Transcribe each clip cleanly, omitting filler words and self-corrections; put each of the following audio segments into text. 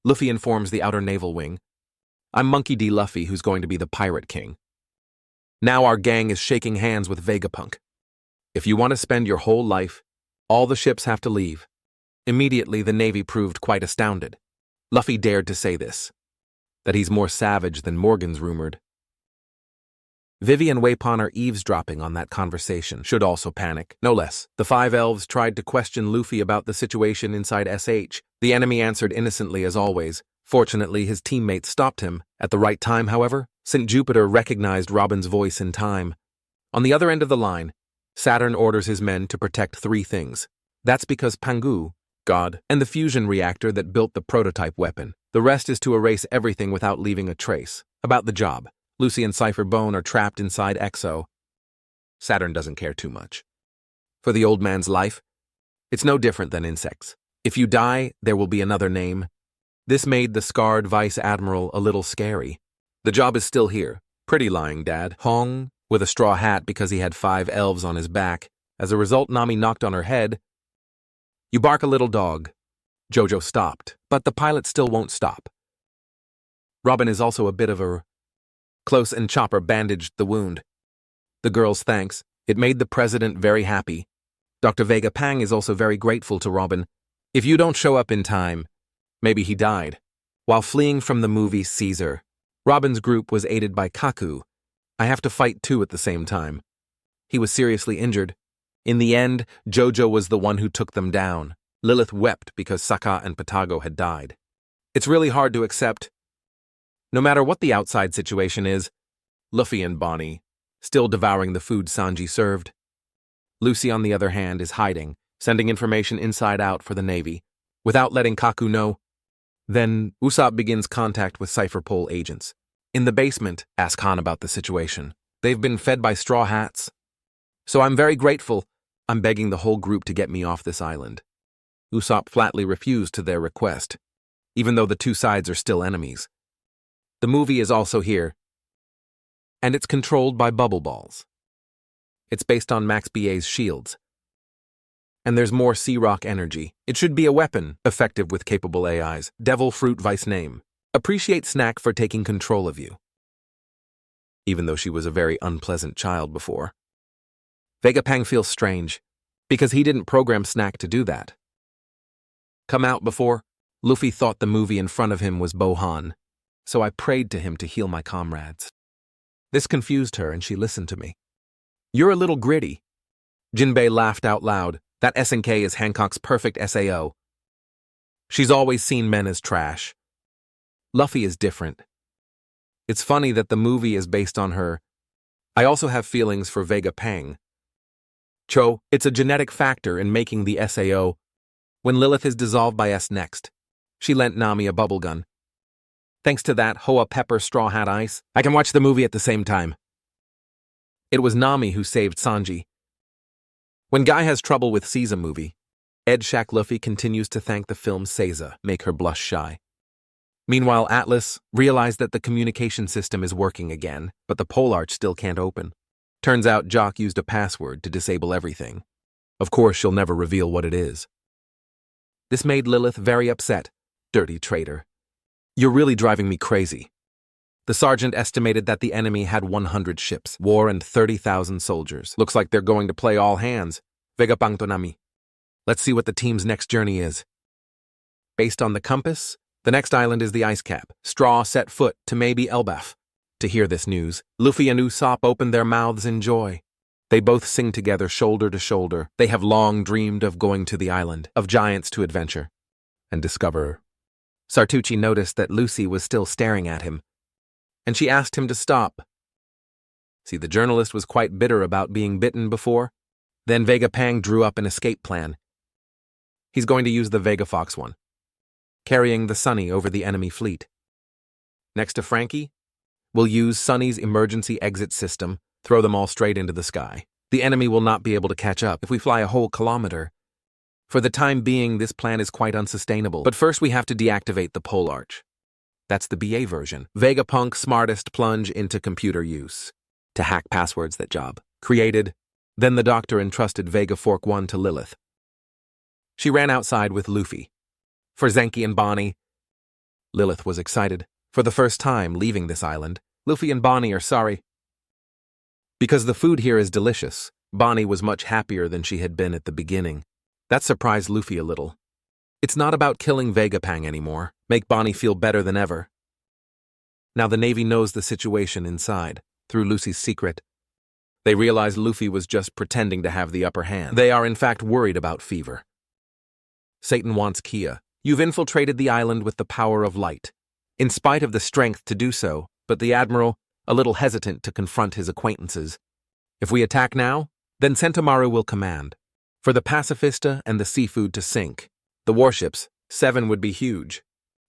Luffy informs the outer naval wing. I'm Monkey D. Luffy, who's going to be the Pirate King. Now our gang is shaking hands with Vegapunk. If you want to spend your whole life, all the ships have to leave. Immediately, the Navy proved quite astounded. Luffy dared to say this, that he's more savage than Morgan's rumored. Vivi and Weipon are eavesdropping on that conversation, should also panic, no less. The 5 elves tried to question Luffy about the situation inside SH. The enemy answered innocently as always. Fortunately, his teammates stopped him. At the right time, however, St. Jupiter recognized Robin's voice in time. On the other end of the line, Saturn orders his men to protect 3 things. That's because Pangu, God, and the fusion reactor that built the prototype weapon. The rest is to erase everything without leaving a trace. About the job, Lucy and Cypher Bone are trapped inside Exo. Saturn doesn't care too much. For the old man's life, it's no different than insects. If you die, there will be another name. This made the scarred Vice Admiral a little scary. The job is still here. Pretty lying, Dad. Hong, with a straw hat because he had 5 elves on his back. As a result, Nami knocked on her head. You bark a little dog. Jojo stopped, but the pilot still won't stop. Robin is also a bit of a... Close and Chopper bandaged the wound. The girls' thanks. It made the president very happy. Dr. Vegapunk is also very grateful to Robin. If you don't show up in time, maybe he died. While fleeing from the movie Caesar, Robin's group was aided by Kaku. I have to fight 2 at the same time. He was seriously injured. In the end, Jojo was the one who took them down. Lilith wept because Sokka and Patago had died. It's really hard to accept. No matter what the outside situation is, Luffy and Bonnie, still devouring the food Sanji served. Lucy, on the other hand, is hiding, sending information inside out for the Navy, without letting Kaku know. Then, Usopp begins contact with Cypher Pole agents. In the basement, ask Han about the situation. They've been fed by Straw Hats. So I'm very grateful. I'm begging the whole group to get me off this island. Usopp flatly refused to their request, even though the 2 sides are still enemies. The movie is also here, and it's controlled by bubble balls. It's based on Max BA's shields. And there's more sea rock energy. It should be a weapon, effective with capable AIs. Devil Fruit Vice name. Appreciate Snack for taking control of you. Even though she was a very unpleasant child before. Vegapunk feels strange, because he didn't program Snack to do that. Come out before, Luffy thought the movie in front of him was Bohan, so I prayed to him to heal my comrades. This confused her and she listened to me. You're a little gritty. Jinbei laughed out loud. That SNK is Hancock's perfect SAO. She's always seen men as trash. Luffy is different. It's funny that the movie is based on her. I also have feelings for Vegapunk. Cho, it's a genetic factor in making the SAO. When Lilith is dissolved by S next, she lent Nami a bubble gun. Thanks to that Hoa Pepper Straw Hat Ice, I can watch the movie at the same time. It was Nami who saved Sanji. When Guy has trouble with Caesar movie, Ed Shack Luffy continues to thank the film Seiza, make her blush shy. Meanwhile, Atlas realized that the communication system is working again, but the pole arch still can't open. Turns out Jock used a password to disable everything. Of course, she'll never reveal what it is. This made Lilith very upset. Dirty traitor. You're really driving me crazy. The sergeant estimated that the enemy had 100 ships, war, and 30,000 soldiers. Looks like they're going to play all hands. Vegapunk to Nami. Let's see what the team's next journey is. Based on the compass, the next island is the ice cap. Straw set foot to maybe Elbaf. To hear this news, Luffy and Usopp open their mouths in joy. They both sing together shoulder to shoulder. They have long dreamed of going to the island, of giants to adventure, and discover. Sartucci noticed that Lucy was still staring at him, and she asked him to stop. See, the journalist was quite bitter about being bitten before. Then Vegapunk drew up an escape plan. He's going to use the Vegafox one, carrying the Sunny over the enemy fleet. Next to Frankie, we'll use Sunny's emergency exit system, throw them all straight into the sky. The enemy will not be able to catch up if we fly a whole kilometer. For the time being, this plan is quite unsustainable, but first we have to deactivate the pole arch. That's the BA version. Vegapunk's smartest plunge into computer use. To hack passwords, that job. Created. Then the doctor entrusted Vega Fork 1 to Lilith. She ran outside with Luffy. For Zenki and Bonnie, Lilith was excited. For the first time leaving this island, Luffy and Bonnie are sorry. Because the food here is delicious, Bonnie was much happier than she had been at the beginning. That surprised Luffy a little. It's not about killing Vegapunk anymore. Make Bonnie feel better than ever. Now the Navy knows the situation inside, through Lucy's secret. They realize Luffy was just pretending to have the upper hand. They are in fact worried about Fever. Satan wants Kia. You've infiltrated the island with the power of light. In spite of the strength to do so, but the Admiral, a little hesitant to confront his acquaintances. If we attack now, then Sentomaru will command. For the Pacifista and the seafood to sink. The warships, 7 would be huge.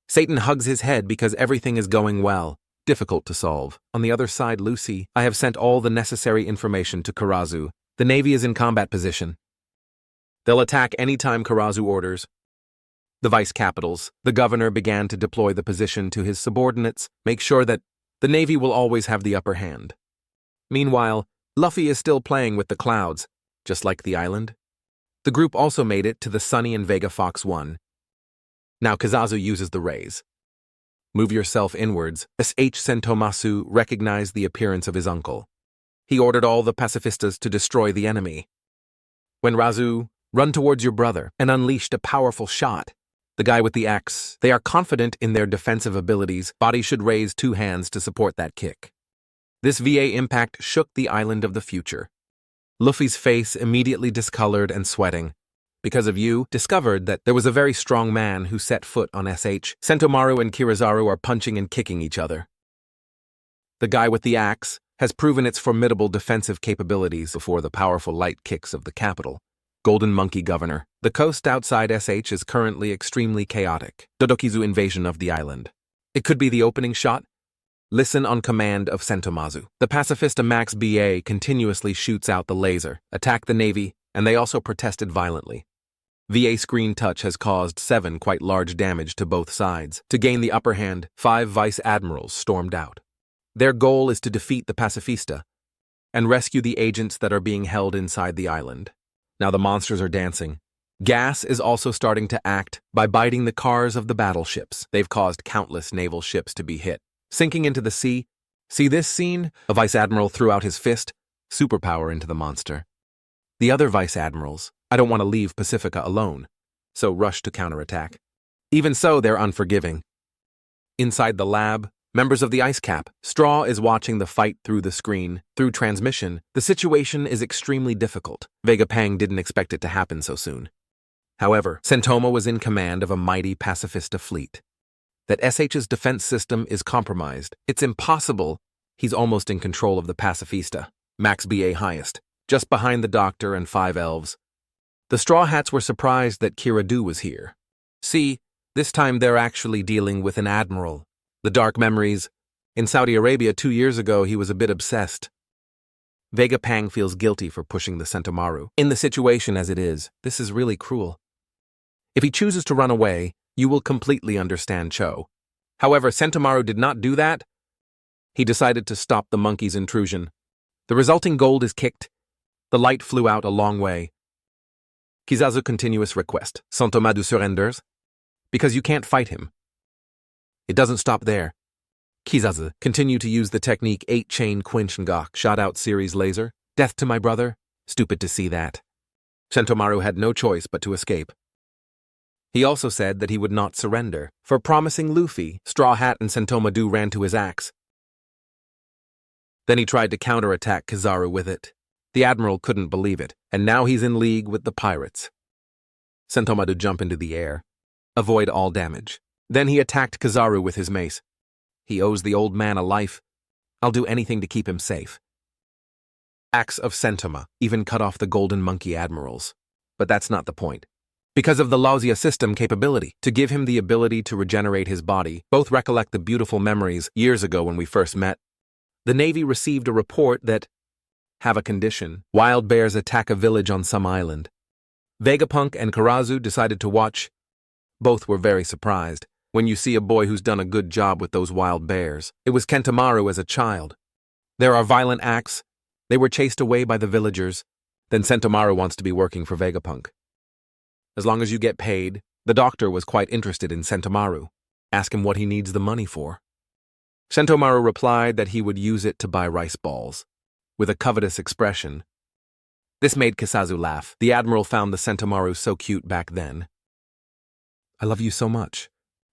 Satan hugs his head because everything is going well. Difficult to solve. On the other side, Lucy, I have sent all the necessary information to Karazu. The Navy is in combat position. They'll attack anytime Karazu orders. The vice capitals, the governor began to deploy the position to his subordinates, make sure that the Navy will always have the upper hand. Meanwhile, Luffy is still playing with the clouds, just like the island. The group also made it to the Sunny and Vega Fox 1. Now Kizazu uses the rays. Move yourself inwards. S.H. Sentomasu recognized the appearance of his uncle. He ordered all the pacifistas to destroy the enemy. When Razu, run towards your brother, and unleashed a powerful shot. The guy with the axe, they are confident in their defensive abilities. Body should raise 2 hands to support that kick. This VA impact shook the island of the future. Luffy's face immediately discolored and sweating. Because of you, discovered that there was a very strong man who set foot on SH. Sentomaru and Kirizaru are punching and kicking each other. The guy with the axe has proven its formidable defensive capabilities before the powerful light kicks of the capital. Golden Monkey Governor. The coast outside SH is currently extremely chaotic. Dodokizu invasion of the island. It could be the opening shot. Listen on command of Sentomazu. The pacifista Max BA continuously shoots out the laser, attack the Navy, and they also protested violently. VA screen touch has caused 7 quite large damage to both sides. To gain the upper hand, 5 vice admirals stormed out. Their goal is to defeat the pacifista and rescue the agents that are being held inside the island. Now the monsters are dancing. Gas is also starting to act by biting the cars of the battleships. They've caused countless naval ships to be hit, sinking into the sea. See this scene? A vice admiral threw out his fist, superpower into the monster. The other vice admirals, I don't want to leave Pacifica alone, so rush to counterattack. Even so, they're unforgiving. Inside the lab, members of the Ice Cap, Straw is watching the fight through the screen. Through transmission, the situation is extremely difficult. Vegapunk didn't expect it to happen so soon. However, Sentoma was in command of a mighty pacifista fleet. That SH's defense system is compromised. It's impossible. He's almost in control of the pacifista. Max BA highest, just behind the doctor and 5 elves. The Straw Hats were surprised that Kiradu was here. See, this time they're actually dealing with an admiral. The dark memories. In Saudi Arabia 2 years ago, he was a bit obsessed. Vegapunk feels guilty for pushing the Sentomaru. In the situation as it is, this is really cruel. If he chooses to run away, you will completely understand Cho. However, Sentomaru did not do that. He decided to stop the monkey's intrusion. The resulting gold is kicked. The light flew out a long way. Kizazu continuous request. Sentomaru surrenders. Because you can't fight him. It doesn't stop there. Kizazu, continue to use the technique 8-chain Quinchngok shot-out series laser. Death to my brother? Stupid to see that. Sentomaru had no choice but to escape. He also said that he would not surrender. For promising Luffy, Straw Hat and Sentomaru ran to his axe. Then he tried to counterattack Kizaru with it. The Admiral couldn't believe it, and now he's in league with the pirates. Sentomaru jumped into the air. Avoid all damage. Then he attacked Kizaru with his mace. He owes the old man a life. I'll do anything to keep him safe. Axe of Sentoma even cut off the Golden Monkey Admirals. But that's not the point. Because of the Lauzia system capability, to give him the ability to regenerate his body, both recollect the beautiful memories years ago when we first met. The Navy received a report that have a condition. Wild bears attack a village on some island. Vegapunk and Karazu decided to watch. Both were very surprised when you see a boy who's done a good job with those wild bears. It was Kentamaru as a child. There are violent acts. They were chased away by the villagers. Then Sentomaru wants to be working for Vegapunk. As long as you get paid, the doctor was quite interested in Sentomaru. Ask him what he needs the money for. Sentomaru replied that he would use it to buy rice balls, with a covetous expression. This made Kisazu laugh. The Admiral found the Sentomaru so cute back then. I love you so much.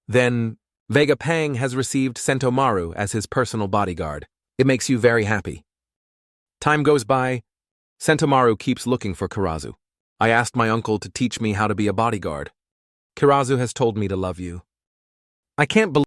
Then, Vegapunk has received Sentomaru as his personal bodyguard. It makes you very happy. Time goes by. Sentomaru keeps looking for Kirazu. I asked my uncle to teach me how to be a bodyguard. Kirazu has told me to love you. I can't believe